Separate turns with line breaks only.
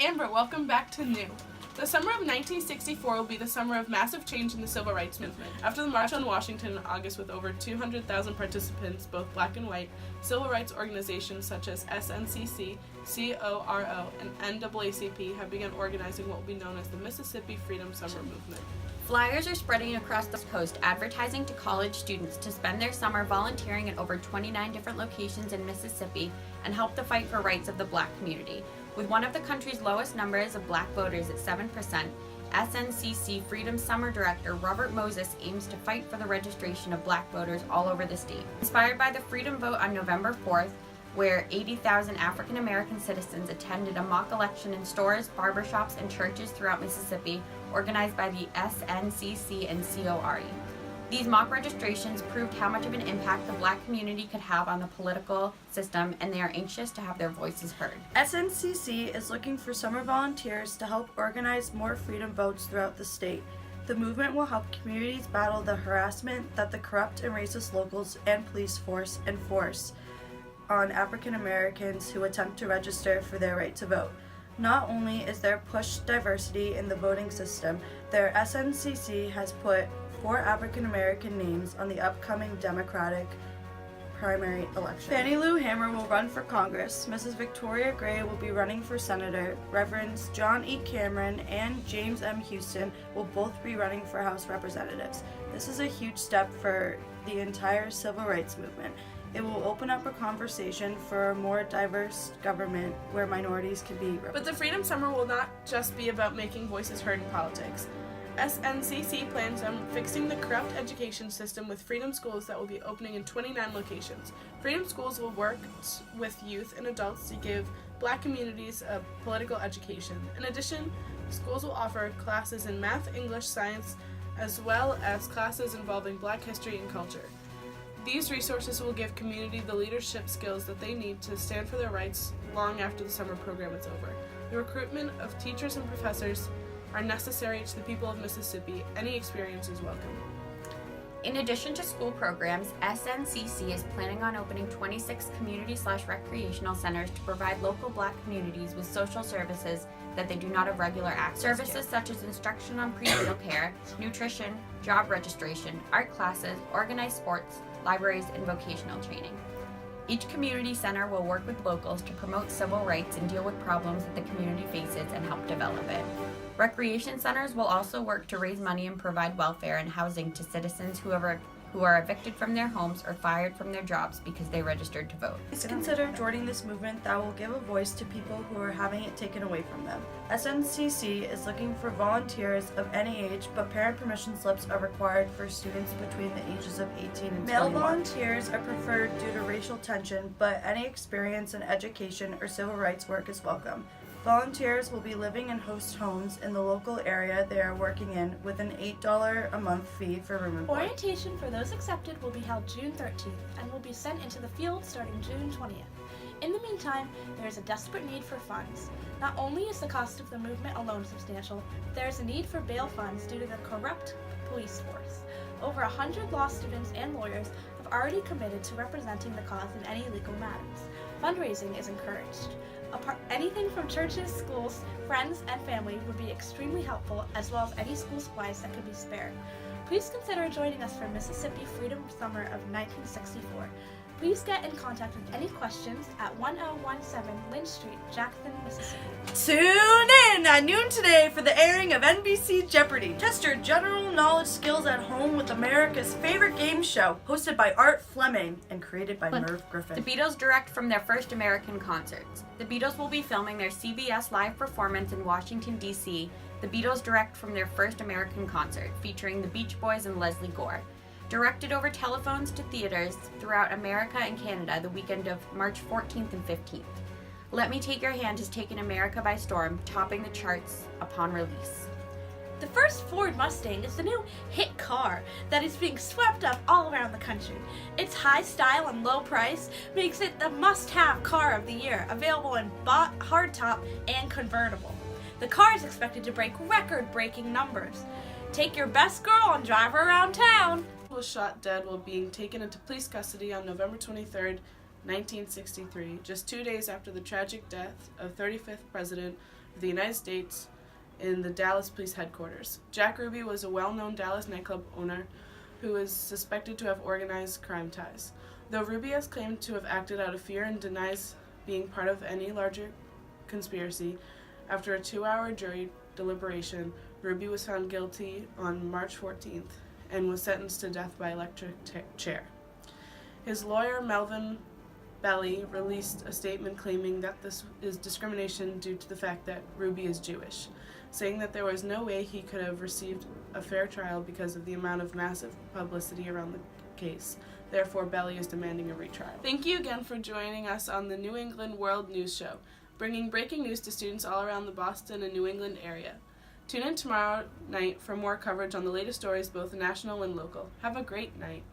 Amber, welcome back to New. The summer of 1964 will be the summer of massive change in the civil rights movement. After the March on Washington in August with over 200,000 participants, both black and white, civil rights organizations such as SNCC, CORO, and NAACP have begun organizing what will be known as the Mississippi Freedom Summer Movement.
Flyers are spreading across the coast advertising to college students to spend their summer volunteering at over 29 different locations in Mississippi and help the fight for rights of the black community. With one of the country's lowest numbers of black voters at 7%, SNCC Freedom Summer Director Robert Moses aims to fight for the registration of black voters all over the state. Inspired by the Freedom Vote on November 4th, where 80,000 African American citizens attended a mock election in stores, barbershops, and churches throughout Mississippi, organized by the SNCC and CORE. These mock registrations proved how much of an impact the black community could have on the political system, and they are anxious to have their voices heard.
SNCC is looking for summer volunteers to help organize more freedom votes throughout the state. The movement will help communities battle the harassment that the corrupt and racist locals and police force enforce on African Americans who attempt to register for their right to vote. Not only is there pushed diversity in the voting system, their SNCC has put 4 African American names on the upcoming Democratic primary election. Fannie Lou Hamer will run for Congress. Mrs. Victoria Gray will be running for Senator. Reverends John E. Cameron and James M. Houston will both be running for House Representatives. This is a huge step for the entire civil rights movement. It will open up a conversation for a more diverse government where minorities can be represented.
But the Freedom Summer will not just be about making voices heard in politics. SNCC plans on fixing the corrupt education system with Freedom Schools that will be opening in 29 locations. Freedom Schools will work with youth and adults to give black communities a political education. In addition, schools will offer classes in math, English, science, as well as classes involving black history and culture. These resources will give community the leadership skills that they need to stand for their rights long after the summer program is over. The recruitment of teachers and professors are necessary to the people of Mississippi. Any experience is welcome.
In addition to school programs, SNCC is planning on opening 26 community/recreational centers to provide local black communities with social services that they do not have regular access to. Services such as instruction on prenatal care, nutrition, job registration, art classes, organized sports, libraries, and vocational training. Each community center will work with locals to promote civil rights and deal with problems that the community faces and help develop it. Recreation centers will also work to raise money and provide welfare and housing to citizens who are evicted from their homes or fired from their jobs because they registered to vote.
Please consider joining this movement that will give a voice to people who are having it taken away from them. SNCC is looking for volunteers of any age, but parent permission slips are required for students between the ages of 18 and 21. Male volunteers are preferred due to racial tension, but any experience in education or civil rights work is welcome. Volunteers will be living in host homes in the local area they are working in with an $8 a month fee for room and board.
Orientation for those accepted will be held June 13th and will be sent into the field starting June 20th. In the meantime, there is a desperate need for funds. Not only is the cost of the movement alone substantial, there is a need for bail funds due to the corrupt police force. Over 100 law students and lawyers have already committed to representing the cause in any legal matters. Fundraising is encouraged. Anything from churches, schools, friends, and family would be extremely helpful, as well as any school supplies that could be spared. Please consider joining us for Mississippi Freedom Summer of 1964. Please get in contact with any questions at 1017 Lynch Street, Jackson, Mississippi.
Tune in at noon today for the airing of NBC Jeopardy! Test your general knowledge skills at home with America's favorite game show, hosted by Art Fleming and created by Merv Griffin.
The Beatles direct from their first American concerts. The Beatles will be filming their CBS live performance in Washington, D.C. The Beatles direct from their first American concert, featuring the Beach Boys and Leslie Gore. Directed over telephones to theaters throughout America and Canada the weekend of March 14th and 15th. Let Me Take Your Hand has taken America by storm, topping the charts upon release.
The first Ford Mustang is the new hit car that is being swept up all around the country. Its high style and low price makes it the must-have car of the year, available in hardtop and convertible. The car is expected to break record-breaking numbers. Take your best girl and drive her around town.
Was shot dead while being taken into police custody on November 23rd 1963, just 2 days after the tragic death of 35th President of the United States in the Dallas Police Headquarters. Jack Ruby was a well-known Dallas nightclub owner who is suspected to have organized crime ties. Though Ruby has claimed to have acted out of fear and denies being part of any larger conspiracy, after a 2-hour jury deliberation, Ruby was found guilty on March 14th and was sentenced to death by electric chair. His lawyer, Melvin Belly, released a statement claiming that this is discrimination due to the fact that Ruby is Jewish, saying that there was no way he could have received a fair trial because of the amount of massive publicity around the case. Therefore, Belly is demanding a retrial. Thank you again for joining us on the New England World News Show, bringing breaking news to students all around the Boston and New England area. Tune in tomorrow night for more coverage on the latest stories, both national and local. Have a great night.